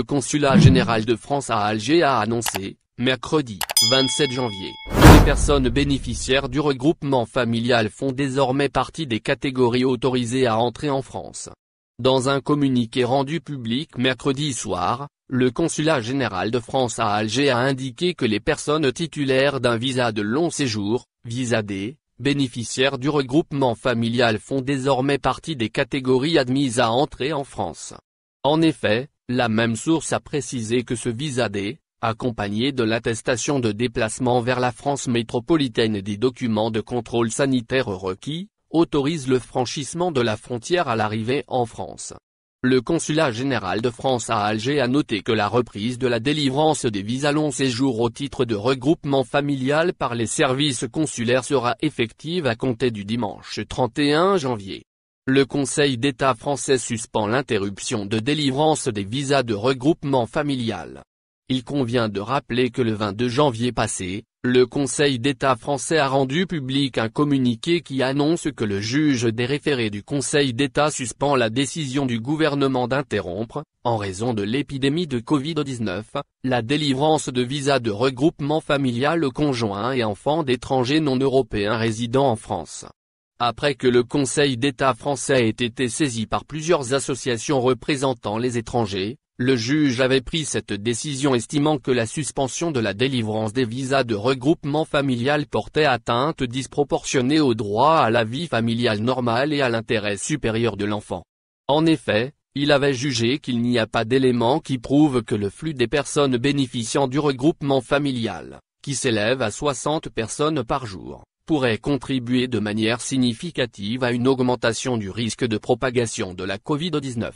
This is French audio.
Le consulat général de France à Alger a annoncé, mercredi, 27 janvier, que les personnes bénéficiaires du regroupement familial font désormais partie des catégories autorisées à entrer en France. Dans un communiqué rendu public mercredi soir, le consulat général de France à Alger a indiqué que les personnes titulaires d'un visa de long séjour, visa D, bénéficiaires du regroupement familial font désormais partie des catégories admises à entrer en France. En effet, la même source a précisé que ce visa D, accompagné de l'attestation de déplacement vers la France métropolitaine et des documents de contrôle sanitaire requis, autorise le franchissement de la frontière à l'arrivée en France. Le consulat général de France à Alger a noté que la reprise de la délivrance des visas long séjour au titre de regroupement familial par les services consulaires sera effective à compter du dimanche 31 janvier. Le Conseil d'État français suspend l'interruption de délivrance des visas de regroupement familial. Il convient de rappeler que le 22 janvier passé, le Conseil d'État français a rendu public un communiqué qui annonce que le juge des référés du Conseil d'État suspend la décision du gouvernement d'interrompre, en raison de l'épidémie de Covid-19, la délivrance de visas de regroupement familial aux conjoints et enfants d'étrangers non européens résidant en France. Après que le Conseil d'État français ait été saisi par plusieurs associations représentant les étrangers, le juge avait pris cette décision estimant que la suspension de la délivrance des visas de regroupement familial portait atteinte disproportionnée au droit à la vie familiale normale et à l'intérêt supérieur de l'enfant. En effet, il avait jugé qu'il n'y a pas d'éléments qui prouvent que le flux des personnes bénéficiant du regroupement familial, qui s'élève à 60 personnes par jour, pourrait contribuer de manière significative à une augmentation du risque de propagation de la Covid-19.